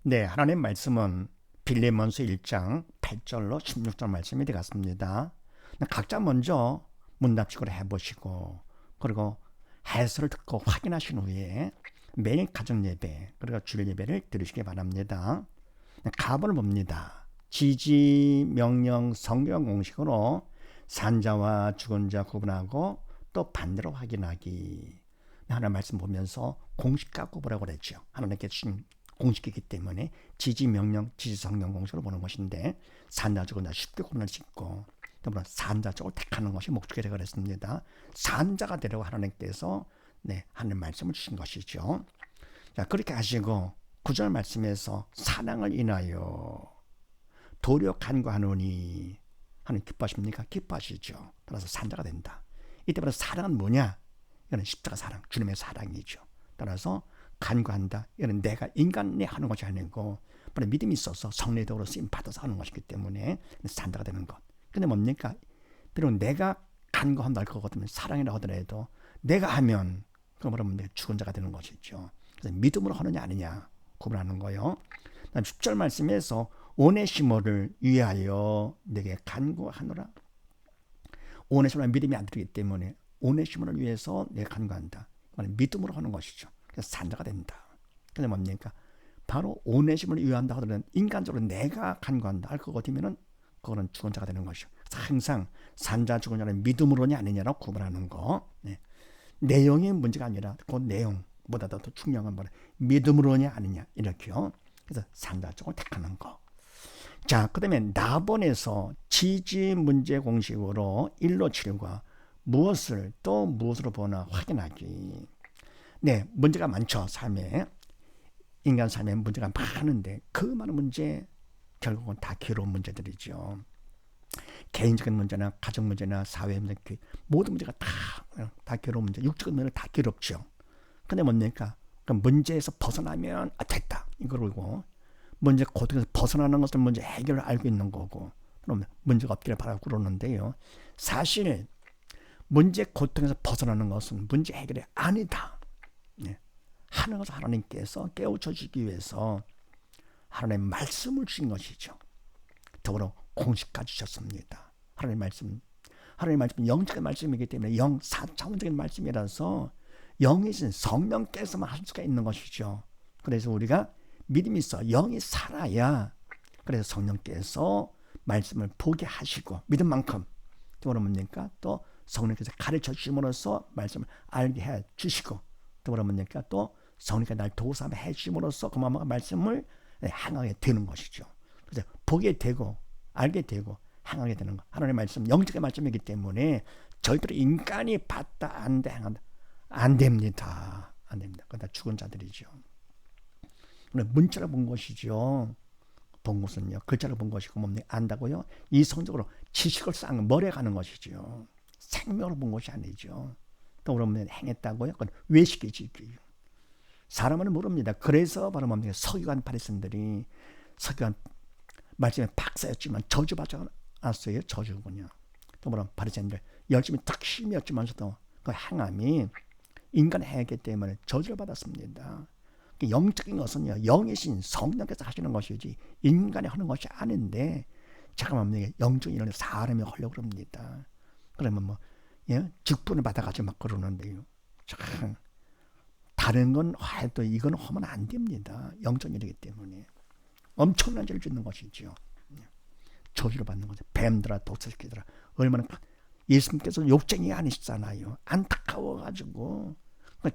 네, 하나님 말씀은 빌레몬서 1장 8절로 16절 말씀이 되겠습니다. 각자 먼저 문답식으로 해보시고 그리고 해설을 듣고 확인하신 후에 매일 가정 예배 그리고 주일 예배를 들으시기 바랍니다. 갑을 봅니다. 지지, 명령, 성경 공식으로 산자와 죽은 자 구분하고 또 반대로 확인하기. 하나님 말씀 보면서 공식 갖고 보라고 그랬죠. 하나님께 주신 공식이기 때문에 지지, 명령, 지지, 성경 공식으로 보는 것인데 산자, 죽은 자 쉽게 구분할 수 있고 더불어 산자 쪽을 택하는 것이 목적이라고 그랬습니다. 산자가 되려고 하나님께서 하나님 말씀을 주신 것이죠. 자, 그렇게 하시고 9절 말씀에서 사랑을 인하여 도려 간구하노니 하나님 기뻐하십니까? 기뻐하시죠. 따라서 산자가 된다. 이때부터 사랑은 뭐냐? 이거는 십자가 사랑, 주님의 사랑이죠. 따라서 간구한다. 이거는 내가 인간에 하는 것이 아니고 믿음이 있어서 성례적으로 쓰임 받아서 하는 것이기 때문에 산자가 되는 것. 근데 뭡니까? 비록 내가 간구한다 할 거거든요. 사랑이라 하더라도 내가 하면 그러면 내가 죽은 자가 되는 것이죠. 그래서 믿음으로 하느냐 아니냐 구분하는 거요. 10절 말씀에서 오네시모를 위하여 내게 간구하노라. 오네시모는 믿음이 안 들기 때문에 오네시모를 위해서 내가 간구한다. 믿음으로 하는 것이죠. 그래서 산자가 된다. 근데 뭡니까? 바로 오네시모를 위한다 하더라도 인간적으로 내가 간구한다 할 거거든요. 그거는 죽은 자가 되는 것이죠. 항상 산자 죽은 자는 믿음으로냐 아니냐라고 구분하는 거. 내용이 문제가 아니라 그 내용보다 더 중요한 건 믿음으로냐 아니냐 이렇게요. 그래서 산자 쪽을 택하는 거. 자, 그 다음에 나본에서 지지 문제 공식으로 1로 7과 무엇을 또 무엇으로 보나 확인하기. 네, 문제가 많죠. 삶에. 인간 삶에 문제가 많은데 그 많은 문제 결국은 다 괴로운 문제들이죠. 개인적인 문제나 가정 문제나 사회 문제, 모든 문제가 다 괴로운 문제, 육적인 문제는 다 괴롭죠. 근데 뭡니까? 그 문제에서 벗어나면 됐다 이거고 문제 고통에서 벗어나는 것은 문제 해결을 알고 있는 거고 그럼 문제가 없기를 바라고 그러는데요. 사실 문제 고통에서 벗어나는 것은 문제 해결이 아니다. 하는 것을 하나님께서 깨우쳐 주기 위해서 하나님의 말씀을 주신 것이죠. 더불어 공식까지 주셨습니다. 하나님의 말씀은 영적인 말씀이기 때문에 4차원적인 말씀이라서 영이신 성령께서만 할 수가 있는 것이죠. 그래서 우리가 믿음이 있어 영이 살아야 그래서 성령께서 말씀을 보게 하시고 믿음만큼 또 뭡니까? 또 성령께서 가르쳐 주심으로써 말씀을 알게 해 주시고 또 뭡니까? 또 성령께서 날 도우사함 해 주심으로써 그 말씀을 행하게 되는 것이죠. 그래서 보게 되고 알게 되고 행하게 되는 것. 하나님의 말씀 영적인 말씀이기 때문에 저희들이 인간이 봤다 안다 행한다 안 됩니다. 안 됩니다. 그건 다 죽은 자들이죠. 문자를 본 것이죠. 본 것은요. 글자를 본 것이고 뭡니까? 안다고요. 이성적으로 지식을 쌓은 머리에 가는 것이죠. 생명으로 본 것이 아니죠. 또 그러면 행했다고요. 그건 외식이지. 사람은 모릅니다. 그래서 바로 뭡니까? 서기관 바리새인들이 서기관 말씀에 박사였지만 저주받지 않았어요. 저주군요. 또 뭐라 바리새인들 열심히 탁심이었지만서도 그 행함이 인간 행했기 때문에 저주를 받았습니다. 영적인 것은요, 영이신 성령께서 하시는 것이지 인간이 하는 것이 아닌데 잠깐만 영적인 일을 사람이 하려고 그럽니다. 그러면 직분을 받아가지고 막 그러는데요. 참 다른 건 해도 이건 하면 안 됩니다. 영적인 일이기 때문에 엄청난 죄를 짓는 것이죠. 저주를 받는 거죠. 뱀들아 독사새끼들아 얼마나 예수님께서 욕쟁이 아니시잖아요. 안타까워가지고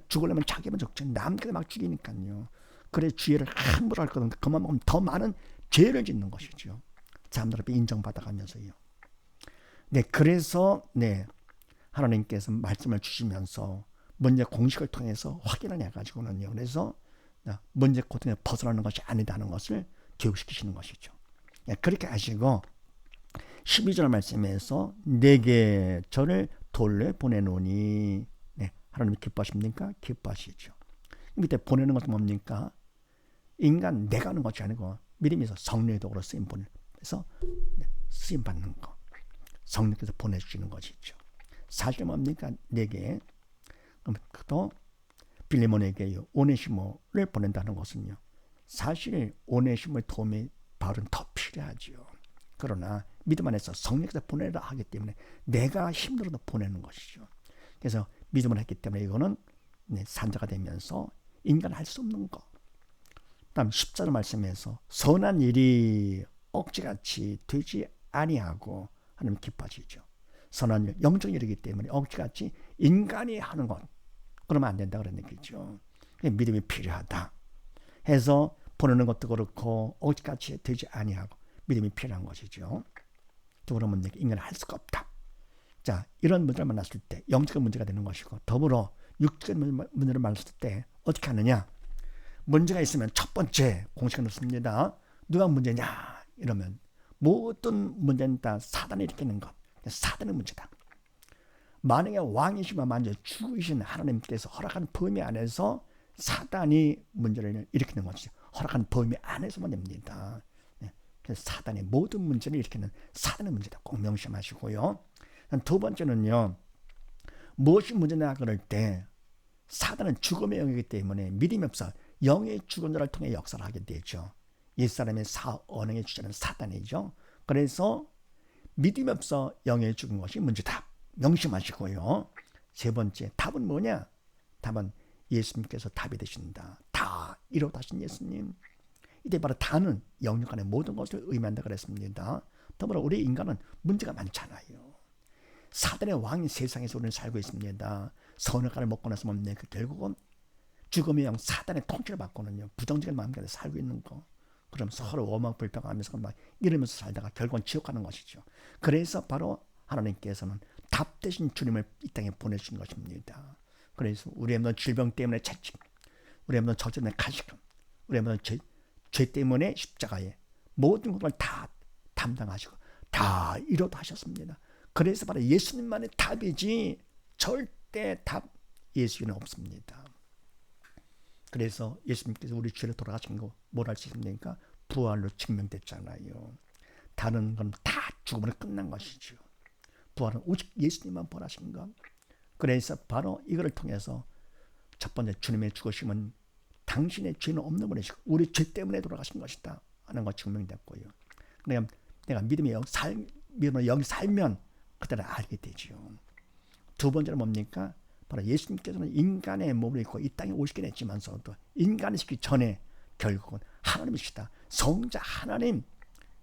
죽으려면 자기만 죽지 남들 막 죽이니까요. 그래 죄를 함부로 할 거든 그만 먹으면 더 많은 죄를 짓는 것이죠. 사람들 앞에 인정받아가면서요. 그래서 하나님께서 말씀을 주시면서 문제 공식을 통해서 확인을 해가지고는요. 그래서 문제 고통에 벗어나는 것이 아니다는 것을 교육시키시는 것이죠. 그렇게 하시고 12절 말씀에서 내게 저를 돌려 보내노니 하나님이 기뻐하십니까? 기뻐하시죠. 밑에 보내는 것은 뭡니까? 인간 내가 하는 것이 아니고 믿음이 있어 성령의 도구로 쓰임 보내서 쓰임 받는 거. 성령께서 보내주시는 것이죠. 사실 뭡니까? 내게 또 빌레몬에게 오네시모를 보낸다는 것은요. 사실 오네시모의 도움이 바울은 더 필요하죠. 그러나 믿음 안에서 성령께서 보내라 하기 때문에 내가 힘들어도 보내는 것이죠. 그래서 믿음을 했기 때문에 이거는 산자가 되면서 인간 할 수 없는 것. 다음 14절 말씀에서 선한 일이 억지같이 되지 아니하고 하나님 기뻐하시죠. 선한 일, 영적 일이기 때문에 억지같이 인간이 하는 것 그러면 안 된다 그런 얘기죠. 믿음이 필요하다 해서 보내는 것도 그렇고 억지같이 되지 아니하고 믿음이 필요한 것이죠. 또 그러면 인간은 할 수가 없다. 자, 이런 문제를 만났을 때 영적인 문제가 되는 것이고 더불어 육적인 문제를 만났을 때 어떻게 하느냐. 문제가 있으면 첫 번째 공식은 없습니다. 누가 문제냐 이러면 모든 문제는 다 사단이 일으키는 것. 사단의 문제다. 만약에 왕이시면 만약 죽으신 하나님께서 허락한 범위 안에서 사단이 문제를 일으키는 것이죠. 허락한 범위 안에서만 됩니다. 그래서 사단의 모든 문제를 일으키는 사단의 문제다. 꼭 명심하시고요. 두 번째는요. 무엇이 문제냐 그럴 때 사단은 죽음의 영이기 때문에 믿음이 없어 영의 죽은 자를 통해 역사를 하게 되죠. 옛사람의 언행의 주자는 사단이죠. 그래서 믿음이 없어 영의 죽은 것이 문제다. 명심하시고요. 세 번째 답은 뭐냐? 답은 예수님께서 답이 되신다. 다 이루어다신 예수님. 이때 바로 다는 영역 안의 모든 것을 의미한다 그랬습니다. 더불어 우리 인간은 문제가 많잖아요. 사단의 왕인 세상에서 우리는 살고 있습니다. 선악과를 먹고 나서 뭡니까? 결국은 죽음의 영 사단의 통치를 받고는요. 부정적인 마음가짐에 살고 있는 거. 그럼 서로 원망불평하면서 막 이러면서 살다가 결국은 지옥 가는 것이죠. 그래서 바로 하나님께서는 답 대신 주님을 이 땅에 보내신 것입니다. 그래서 우리의 모든 질병 때문에 채찍, 우리의 모든 저주의 가시금, 우리의 모든 죄 때문에 십자가에 모든 것을 다 담당하시고 다 이루어도 하셨습니다. 그래서 바로 예수님만의 답이지 절대 답 예수는 없습니다. 그래서 예수님께서 우리 죄를 돌아가신 거 뭘 할 수 있습니까? 부활로 증명됐잖아요. 다른 건 다 죽음으로 끝난 것이죠. 부활은 오직 예수님만 부활하신 것. 그래서 바로 이거를 통해서 첫 번째 주님의 죽으심은 당신의 죄는 없는 분이시고 우리 죄 때문에 돌아가신 것이다 하는 거 증명됐고요. 내가 믿음으로 여기 살면 그때는 알게 되죠. 두 번째는 뭡니까? 바로 예수님께서는 인간의 몸을 입고 이 땅에 오시긴 했지만서도 인간이시기 전에 결국은 하나님이시다. 성자 하나님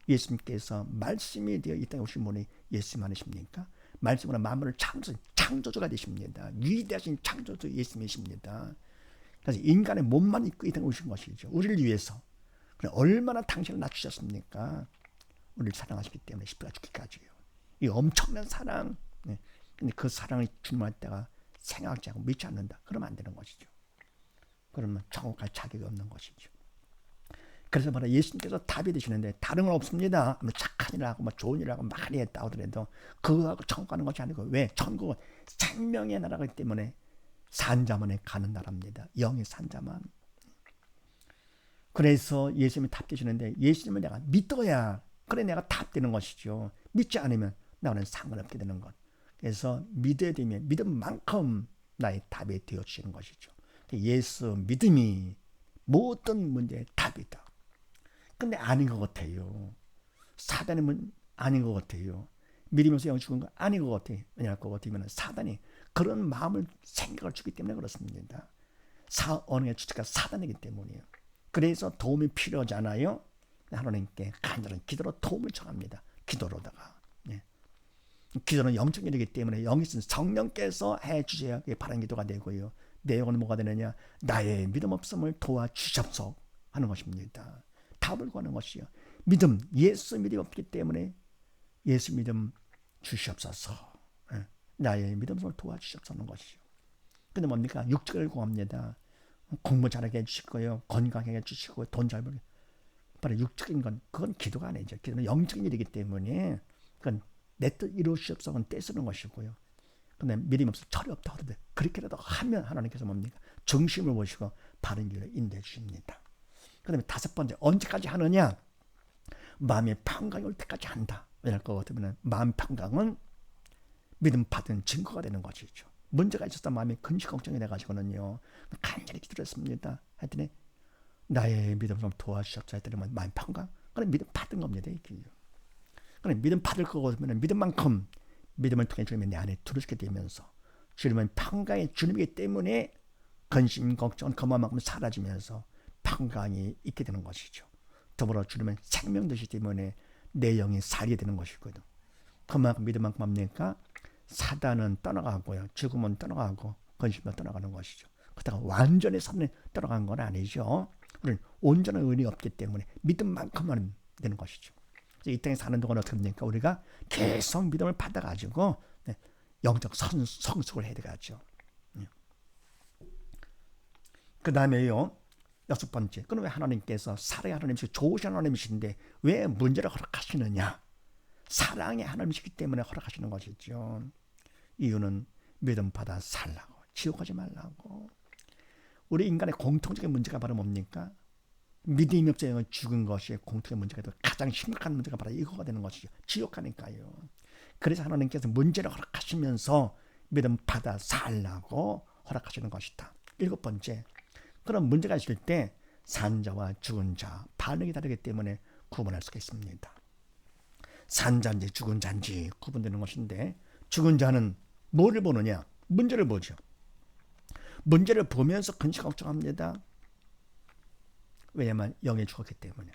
예수님께서 말씀이 되어 이 땅에 오신 분이 예수님 아니십니까? 말씀으로 만물을 창조주가 되십니다. 위대하신 창조주 예수님이십니다. 그래서 인간의 몸만 입고 이 땅에 오신 것이죠. 우리를 위해서. 얼마나 당신을 낮추셨습니까? 우리를 사랑하시기 때문에 십자가 죽기까지요. 이 엄청난 사랑. 근데 그 사랑을 주님할 때가 생각하지 않고 믿지 않는다. 그러면 안 되는 것이죠. 그러면 천국 갈 자격이 없는 것이죠. 그래서 바로 예수님께서 답이 되시는데 다른 건 없습니다. 착한 일하고 좋은 일하고 많이 했다 하더라도 그거하고 천국 가는 것이 아니고 왜? 천국은 생명의 나라이기 때문에 산자만에 가는 나라입니다. 영의 산자만. 그래서 예수님이 답 되시는데 예수님을 내가 믿어야 그래 내가 답 되는 것이죠. 믿지 않으면 나는 상관없게 되는 것. 그래서 믿어야 되면 믿음만큼 나의 답이 되어주시는 것이죠. 예수 믿음이 모든 문제의 답이다. 근데 아닌 것 같아요. 사단의 아닌 것 같아요. 믿으면서 영 죽은 거 아닌 것 같아요. 왜냐하면 그것 같으면 사단이 그런 마음을 생각을 주기 때문에 그렇습니다. 언행의 주체가 사단이기 때문이에요. 그래서 도움이 필요하잖아요. 하나님께 간절한 기도로 도움을 청합니다. 기도로다가. 기도는 영적 일이기 때문에 영이 있는 성령께서 해주셔야 바른 기도가 되고요. 내용은 뭐가 되느냐? 나의 믿음 없음을 도와주십소 하는 것입니다. 답을 구하는 것이요. 믿음, 예수 믿음이 없기 때문에 예수 믿음 주시옵소서. 나의 믿음 없음을 도와주십소 하는 것이요. 근데 뭡니까? 육적을 구합니다. 공부 잘하게 해주시고요. 건강하게 해주시고 돈 잘 벌게. 바로 육적인 건 그건 기도가 아니죠. 기도는 영적인 일이기 때문에 그건 내 뜻 이루시옵소서는 떼쓰는 것이고요. 근데 믿음이 없어 철이 없다 하던데 그렇게라도 하면 하나님께서 뭡니까? 중심을 보시고 바른 길로 인도해 주십니다. 그 다음에 다섯 번째 언제까지 하느냐? 마음의 평강이 올 때까지 한다. 왜냐할 것 같으면 마음 평강은 믿음 받은 증거가 되는 것이죠. 문제가 있었다 마음이 근심 걱정이 돼가지고는요 간절히 기도했습니다. 하여튼 나의 믿음 좀 도와주셨자 했더니 많이 판가? 그래 믿음 받은 겁니다. 이게. 그래 믿음 받을 거고 믿음만큼 믿음을 통해 주님이 내 안에 들어오게 되면서 주님은 평강의 주님이기 때문에 근심 걱정은 그만큼 사라지면서 평강이 있게 되는 것이죠. 더불어 주님은 생명 되시기 때문에 내 영이 살게 되는 것이거든. 그만큼 믿음만큼 합니까? 사단은 떠나가고요. 죽음은 떠나가고 근심은 떠나가는 것이죠. 그렇다가 완전히 사단이 떠나간 건 아니죠. 우리는 온전한 은이 없기 때문에 믿음만큼만 되는 것이죠. 이 땅에 사는 동안 어떻게 됩니까? 우리가 계속 믿음을 받아가지고 영적 성숙을 해야 되겠죠. 그 다음에요. 6번째. 그럼 왜 하나님께서 사랑의 하나님이시고 좋으신 하나님이신데 왜 문제를 허락하시느냐? 사랑의 하나님이시기 때문에 허락하시는 것이죠. 이유는 믿음 받아 살라고, 지옥하지 말라고. 우리 인간의 공통적인 문제가 바로 뭡니까? 믿음이 없어 죽은 것이 공통의 문제가 되고 가장 심각한 문제가 바로 이거가 되는 것이죠. 지옥하니까요. 그래서 하나님께서 문제를 허락하시면서 믿음 받아 살라고 허락하시는 것이다. 7번째. 그런 문제가 있을 때 산자와 죽은 자 반응이 다르기 때문에 구분할 수가 있습니다. 산자인지 죽은 자인지 구분되는 것인데 죽은 자는 뭐를 보느냐? 문제를 보죠. 문제를 보면서 근심 걱정합니다. 왜냐하면 영이 죽었기 때문에.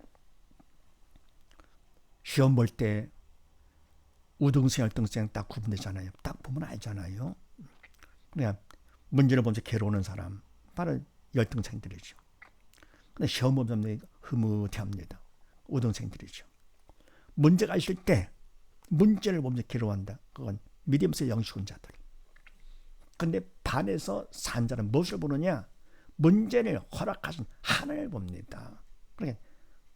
시험 볼 때 우등생, 열등생 딱 구분되잖아요. 딱 보면 알잖아요. 그러니까 문제를 보면서 괴로우는 사람 바로 열등생들이죠. 근데 시험 보면 흐뭇해합니다. 우등생들이죠. 문제가 있을 때 문제를 보면서 괴로워한다. 그건 믿음에서 영이 죽은 자들. 근데 반에서 산 자는 무엇을 보느냐? 문제를 허락하신 하나님을 봅니다. 그러니까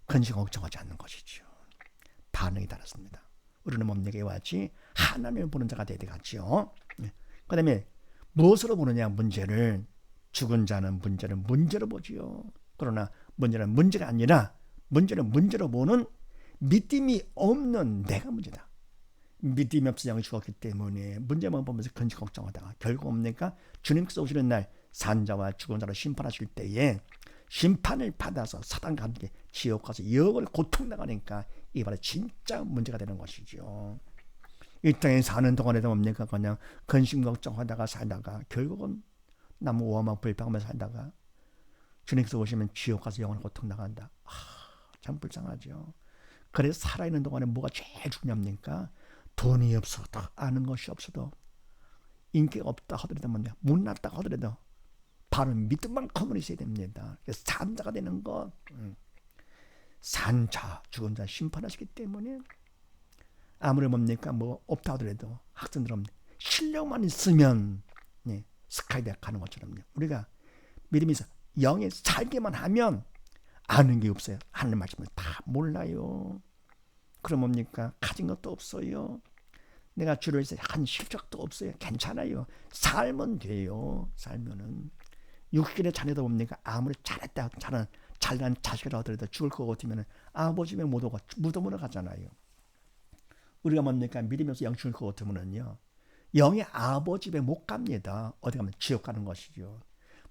근심 걱정하지 않는 것이죠. 반응이 다릅니다. 우리는 뭡니까? 이와 같이 하나님을 보는 자가 되야 되겠죠. 그 다음에 무엇으로 보느냐? 문제를. 죽은 자는 문제를 문제로 보지요. 그러나 문제는 문제가 아니라 문제를 문제로 보는 믿음이 없는 내가 문제다. 믿음이 없어 영이 죽었기 때문에 문제만 보면서 근심 걱정하다가 결국 뭡니까? 주님께서 오시는 날 산자와 죽은 자를 심판하실 때에 심판을 받아서 사단과 함께 지옥 가서 영원히 고통나가니까 이게 바로 진짜 문제가 되는 것이죠. 이 땅에 사는 동안에도 뭡니까? 그냥 근심 걱정하다가 살다가 결국은 나무 오하만 불평하면서 살다가 주님께서 오시면 지옥 가서 영원히 고통나간다. 참 불쌍하죠. 그래서 살아있는 동안에 뭐가 제일 중요합니까? 돈이 없어도 아는 것이 없어도 인기가 없다 하더라도 뭐냐 못났다 하더라도 바로 믿음만큼은 있어야 됩니다. 산자가 되는 것. 산자 죽은 자 심판하시기 때문에 아무리 뭡니까 뭐 없다 하더라도 학생들은 실력만 있으면 스카이대학 가는 것처럼요. 우리가 믿음이 있어 영에 살게만 하면 아는 게 없어요. 하나님 말씀을 다 몰라요. 그럼 뭡니까? 가진 것도 없어요. 내가 주를 위해서 한 실적도 없어요. 괜찮아요. 살면 돼요. 살면은. 육신의 자녀도 뭡니까? 아무리 잘했다, 잘난 자식을 하더라도 죽을 것 같으면 아버지 집에 못 오고 무덤으로 가잖아요. 우리가 뭡니까? 믿으면서 영 죽을 것 같으면요. 영이 아버지 집에 못 갑니다. 어디 가면 지옥 가는 것이죠.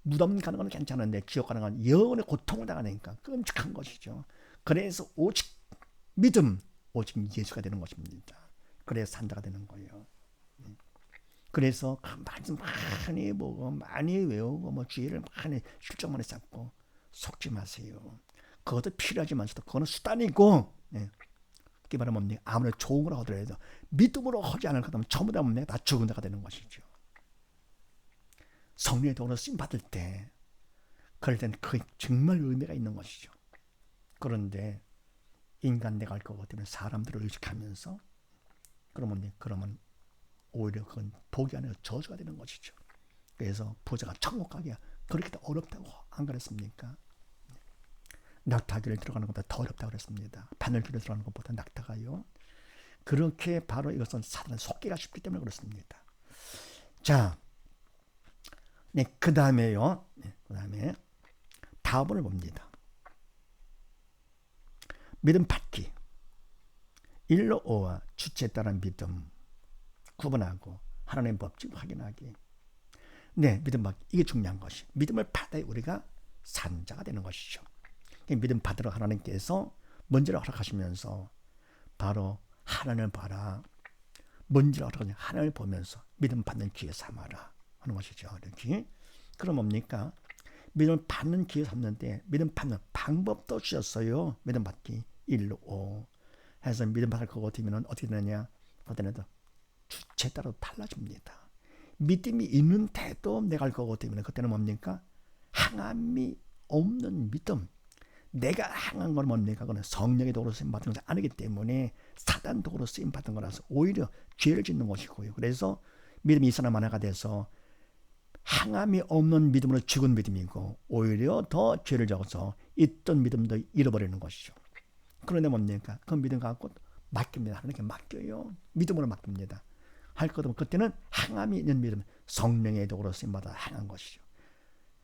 무덤 가는 건 괜찮은데 지옥 가는 건 영원히 고통을 당하니까 끔찍한 것이죠. 그래서 오직 믿음, 오직 예수가 되는 것입니다. 그래서 산자가 되는 거예요. 그래서 말씀 많이 보고 많이 외우고 뭐 주의를 많이 실적 많이 쌓고 속지 마세요. 그것도 필요하지만서도 그거는 수단이고 그게 바로 뭡니까? 아무리 좋은 걸 하더라도 믿음으로 하지 않을 것 같으면 전부 다 뭡니까? 다 죽은 자가 되는 것이죠. 성령의 도로 쓰임 받을 때 그럴 때는 그게 정말 의미가 있는 것이죠. 그런데 인간 내가 할 것 같으면 사람들을 의식하면서 그러면 오히려 그건 복이 아니라 저주가 되는 것이죠. 그래서 부자가 천국 가기가 그렇게 어렵다고 안 그랬습니까? 낙타길을 들어가는 것보다 더 어렵다고 그랬습니다. 바늘길을 들어가는 것보다 낙타가요. 그렇게 바로 이것은 사단의 속기가 쉽기 때문에 그렇습니다. 자, 그 다음에요. 그 다음에 다음을 봅니다. 믿음 받기. 1로 5와 주체에 따른 믿음 구분하고 하나님의 법칙 확인하기. 믿음 받기. 이게 중요한 것이. 믿음을 받아야 우리가 산자가 되는 것이죠. 믿음 받으러 하나님께서 뭔지를 허락하시면서 바로 하나님을 봐라. 뭔지를 허락하시면 하나님을 보면서 믿음 받는 기회 삼아라 하는 것이죠. 이렇게. 그럼 뭡니까? 믿음을 받는 기회 삼는데 믿음 받는 방법도 주셨어요. 믿음 받기 1, 5 해서 믿음 받을 것 같으면 어떻게 되느냐? 그때는 주체에 따라 달라집니다. 믿음이 있는 태도 내가 할 것 같으면 그때는 뭡니까? 항암이 없는 믿음. 내가 항한 건 뭡니까? 그건 성령의 도구로 쓰임 받은 것이 아니기 때문에 사단 도구로 쓰임 받은 거라서 오히려 죄를 짓는 것이고요. 그래서 믿음이 이 사람 하나가 돼서 항암이 없는 믿음으로 죽은 믿음이고 오히려 더 죄를 적어서 있던 믿음도 잃어버리는 것이죠. 그런데 뭡니까? 그 믿음 갖고 맡깁니다. 하나님께 맡겨요. 믿음으로 맡깁니다. 할 것 없으면 그때는 항암이 있는 믿음, 성령의 도구로 쓰임받아 행한 것이죠.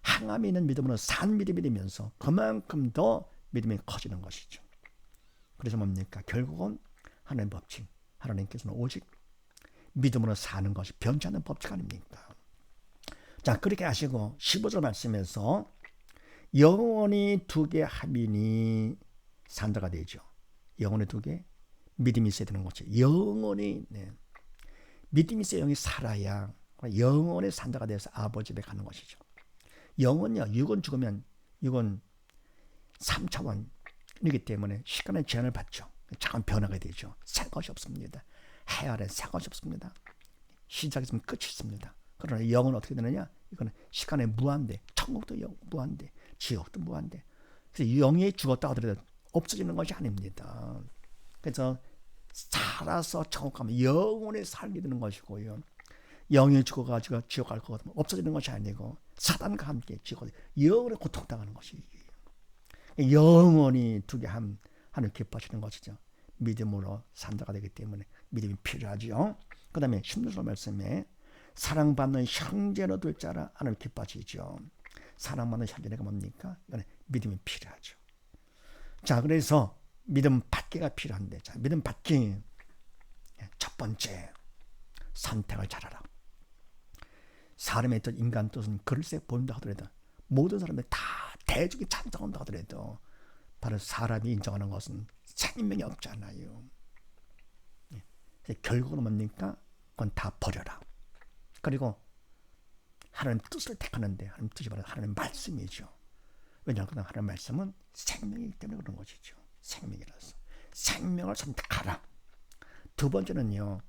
항암이 있는 믿음으로 산 믿음이 되면서 그만큼 더 믿음이 커지는 것이죠. 그래서 뭡니까? 결국은 하나님 법칙, 하나님께서는 오직 믿음으로 사는 것이 변치 않는 법칙 아닙니까? 자, 그렇게 하시고 15절 말씀에서 영혼이 두 개 합이니 산자가 되죠. 영혼이 두 개, 믿음이 있어야 되는 거죠. 영혼이 믿음이 있어야 영이 살아야 영혼의 산자가 돼서 아버지 집에 가는 것이죠. 영은요, 육은 죽으면 육은 3차원이기 때문에 시간의 제한을 받죠. 잠깐 변화가 되죠. 새 것이 없습니다. 해 아래 새 것이 없습니다. 시작이 있으면 끝이 있습니다. 그러나 영은 어떻게 되느냐? 이거는 시간에 무한대. 천국도 무한대. 지옥도 무한대. 그래서 영이 죽었다 하더라도 없어지는 것이 아닙니다. 그래서 살아서 천국 가면 영원히 살게 되는 것이고요. 영이 죽어가지고 지옥 갈 것 같으면 없어지는 것이 아니고 사단과 함께 지옥 영원히 고통당하는 것이 영원히 두 개 하늘 기뻐하시는 것이죠. 믿음으로 산자가 되기 때문에 믿음이 필요하죠. 그 다음에 16절 말씀에 사랑받는 형제로 둘 자라 하늘 기뻐하시죠. 사랑받는 형제가 뭡니까? 이거는 믿음이 필요하죠. 자, 그래서 믿음 받기가 필요한데, 자, 믿음 받기 첫 번째 선택을 잘하라. 사람의 뜻, 인간 뜻은 글쎄 보인다 하더라도 모든 사람들이 다 대중이 찬성한다 하더라도 바로 사람이 인정하는 것은 생명이 없잖아요. 결국은 뭡니까? 그건 다 버려라. 그리고 하나님 뜻을 택하는데 하나님 뜻이 바로 하나님 말씀이죠. 왜냐하면 하나님 말씀은 생명이기 때문에 그런 것이죠. 생명이라서 생명을 선택하라. 두 번째는요,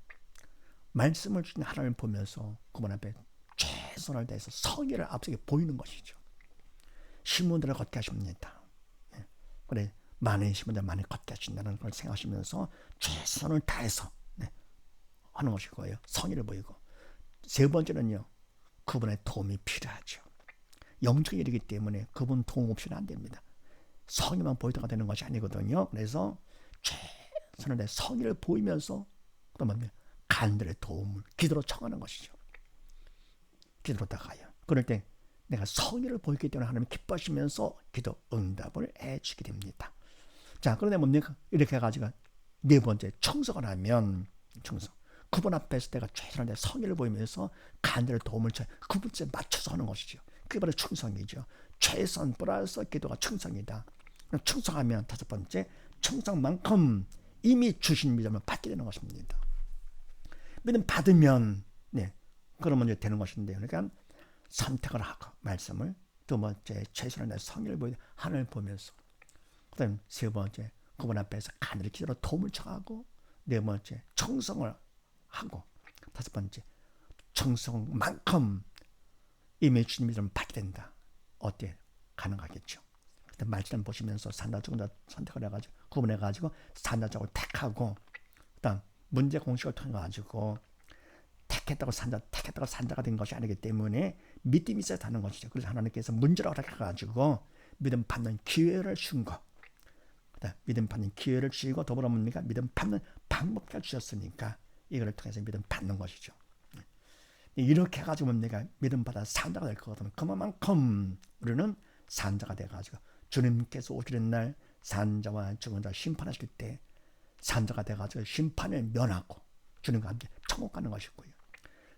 말씀을 주신 하나님을 보면서 그분 앞에 최선을 다해서 성의를 앞서게 보이는 것이죠. 신문들을 걷게 하십니다. 그래, 많은 신문들 많이 걷게 하신다는 걸 생각하시면서 최선을 다해서 하는 것이고요. 성의를 보이고. 세 번째는요, 그분의 도움이 필요하죠. 영적인 일이기 때문에 그분 도움 없이는 안 됩니다. 성의만 보이다가 되는 것이 아니거든요. 그래서 최선을 다해 성의를 보이면서 그러면 간절의 도움을 기도로 청하는 것이죠. 기도로 다가요. 그럴 때 내가 성의를 보이기 때문에 하나님이 기뻐하시면서 기도 응답을 해주게 됩니다. 자, 그런데 뭡니까? 이렇게 해가지고 네 번째 청소가 나면 청소. 그분 앞에서 내가 최선을 다해 성의를 보이면서 간절의 도움을 쳐 그분에 맞춰서 하는 것이죠. 그게 바로 충성이죠. 최선 플러스 기도가 충성이다. 충성하면 다섯 번째 충성만큼 이미 주신 믿음을 받게 되는 것입니다. 믿음 받으면 그러면 이제 되는 것인데, 그러니까 선택을 하고 말씀을, 두 번째 최선을 다해 성의를 보이고 하나님을 보면서, 그다음 세 번째 그분 앞에서 간절히 기도로 도움을 청하고, 네 번째 충성을 하고, 다섯 번째 충성만큼 이미 주님 믿음을 받게 된다. 어때? 가능하겠죠. 말씀 보시면서 산자 죽은 선택을 해가지고 구분해가지고 산자 쪽을 택하고, 그다음 문제 공식을 통해 가지고 택했다고 산자가 된 것이 아니기 때문에 믿음이 있어야 하는 것이죠. 그래서 하나님께서 문제를 허락해가지고 믿음 받는 기회를 준 거. 믿음 받는 기회를 주시고 더불어 뭡니까? 믿음 받는 방법까지 주셨으니까 이걸 통해서 믿음 받는 것이죠. 이렇게 해가지고 뭡니까? 믿음 받아 산자가 될 것 같으면 그만큼 우리는 산자가 돼가지고 주님께서 오시는 날 산자와 죽은 자 심판하실 때 산자가 돼가지고 심판을 면하고 주님과 함께 천국 가는 것이고요.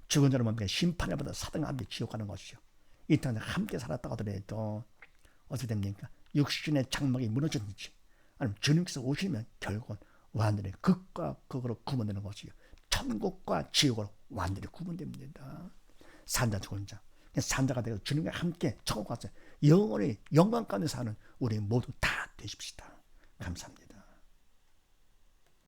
죽은 자는 뭡니까? 심판을 받아 사단과 함께 지옥 가는 것이죠. 이 땅에 함께 살았다고 하더라도 어떻게 됩니까? 육신의 장막이 무너졌는지 아니면 주님께서 오시면 결국은 완전히 극과 극으로 구분되는 것이요 천국과 지옥으로 완전히 구분됩니다. 산자 죽은 자, 산자가 되어 주님과 함께 천국 가서 영원히 영광 가운데 사는 우리 모두 다 되십시다. 감사합니다.